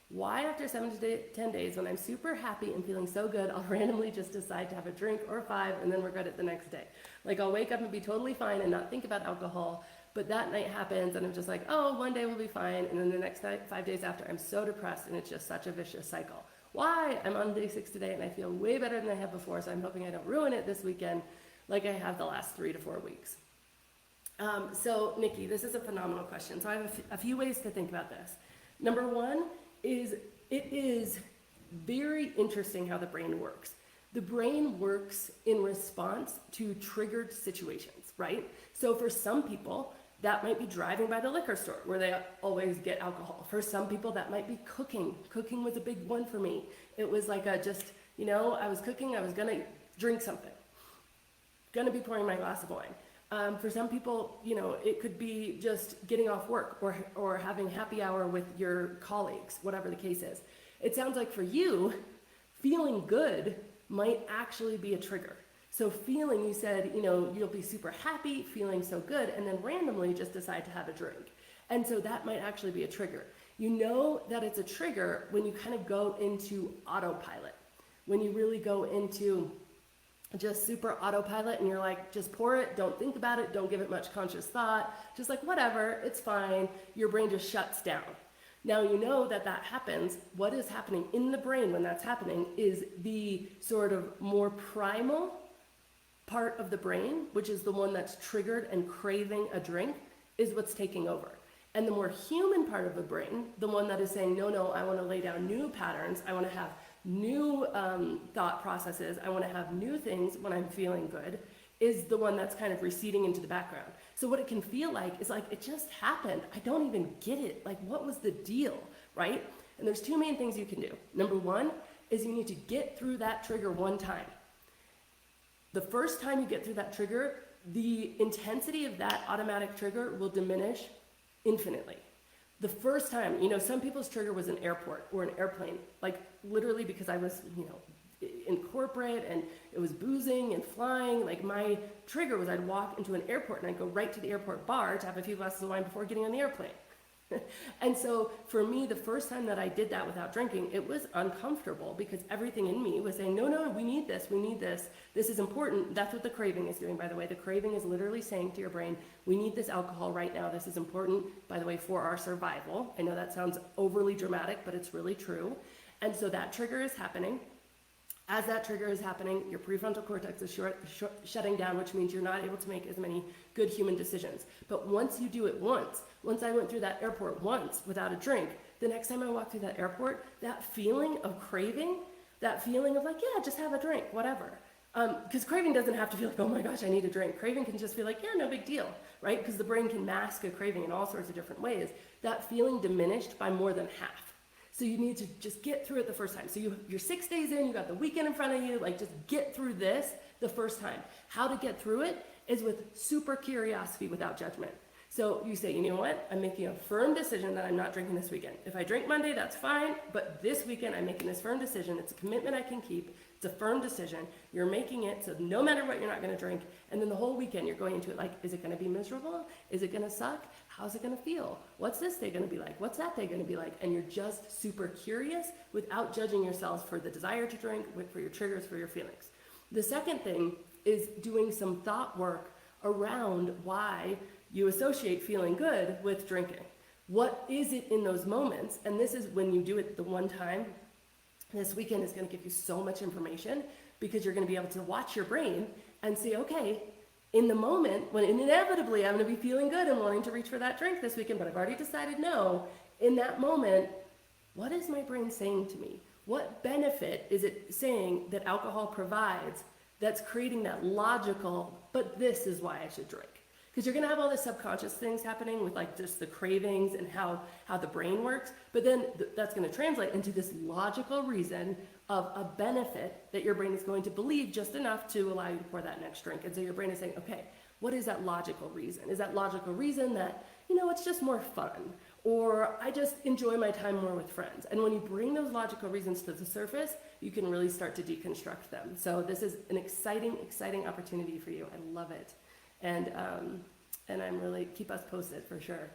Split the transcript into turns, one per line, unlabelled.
Why after 7 to 10 days, when I'm super happy and feeling so good, I'll randomly just decide to have a drink or 5 and then regret it the next day. Like I'll wake up and be totally fine and not think about alcohol, but that night happens and I'm just like, oh, one day we'll be fine. And then the next 5 days after, I'm so depressed and it's just such a vicious cycle. Why? I'm on day 6 today and I feel way better than I have before, so I'm hoping I don't ruin it this weekend like I have the last 3 to 4 weeks. So Nikki, this is a phenomenal question. So I have a few ways to think about this. Number one is it is very interesting how the brain works. The brain works in response to triggered situations, right? So for some people, that might be driving by the liquor store where they always get alcohol. For some people, that might be cooking. Cooking was a big one for me. It was like I was cooking, I was gonna drink something. Gonna be pouring my glass of wine. For some people, it could be just getting off work or having happy hour with your colleagues, whatever the case is. It sounds like for you, feeling good might actually be a trigger. So you said, you'll be super happy, feeling so good, and then randomly just decide to have a drink. And so that might actually be a trigger. You know that it's a trigger when you kind of go into autopilot, when you really go into just super autopilot and you're like, just pour it, don't think about it, don't give it much conscious thought, just like whatever, it's fine. Your brain just shuts down. Now you know that happens. What is happening in the brain when that's happening is the sort of more primal part of the brain, which is the one that's triggered and craving a drink, is what's taking over. And the more human part of the brain, the one that is saying, no, I want to lay down new patterns, I want to have new thought processes, I want to have new things when I'm feeling good, is the one that's kind of receding into the background. So what it can feel like is like, it just happened. I don't even get it. Like, what was the deal, right? And there's 2 main things you can do. Number 1 is you need to get through that trigger one time. The first time you get through that trigger, the intensity of that automatic trigger will diminish infinitely. The first time, some people's trigger was an airport or an airplane, like literally because I was, in corporate and it was boozing and flying. Like my trigger was I'd walk into an airport and I'd go right to the airport bar to have a few glasses of wine before getting on the airplane. And so for me, the first time that I did that without drinking, it was uncomfortable because everything in me was saying, no, we need this, this is important. That's what the craving is doing, by the way. The craving is literally saying to your brain, we need this alcohol right now, this is important, by the way, for our survival. I know that sounds overly dramatic, but it's really true. And so that trigger is happening. As that trigger is happening, your prefrontal cortex is shutting down, which means you're not able to make as many good human decisions. But once you do it once I went through that airport once without a drink, the next time I walk through that airport, that feeling of craving, that feeling of like, yeah, just have a drink, whatever. Because craving doesn't have to feel like, oh my gosh, I need a drink. Craving can just feel like, yeah, no big deal, right? Because the brain can mask a craving in all sorts of different ways. That feeling diminished by more than half. So you need to just get through it the first time. So you're 6 days in, you got the weekend in front of you, like just get through this the first time. How to get through it is with super curiosity without judgment. So you say, you know what? I'm making a firm decision that I'm not drinking this weekend. If I drink Monday, that's fine, but this weekend I'm making this firm decision. It's a commitment I can keep. It's a firm decision. You're making it so no matter what, you're not gonna drink. And then the whole weekend you're going into it like, is it gonna be miserable? Is it gonna suck? How's it gonna feel? What's this day gonna be like? What's that day gonna be like? And you're just super curious without judging yourselves for the desire to drink, for your triggers, for your feelings. The second thing is doing some thought work around why you associate feeling good with drinking. What is it in those moments? And this is when you do it the one time. This weekend is gonna give you so much information because you're gonna be able to watch your brain and say, okay, in the moment when inevitably I'm going to be feeling good and wanting to reach for that drink this weekend, but I've already decided no, in that moment, what is my brain saying to me? What benefit is it saying that alcohol provides that's creating that logical, but this is why I should drink? Because you're going to have all the subconscious things happening with like just the cravings and how the brain works, but then that's going to translate into this logical reason of a benefit that your brain is going to believe just enough to allow you to pour that next drink. And so your brain is saying, okay, what is that logical reason? Is that logical reason that, it's just more fun, or I just enjoy my time more with friends? And when you bring those logical reasons to the surface, you can really start to deconstruct them. So this is an exciting opportunity for you. I love it. And I'm really, keep us posted for sure.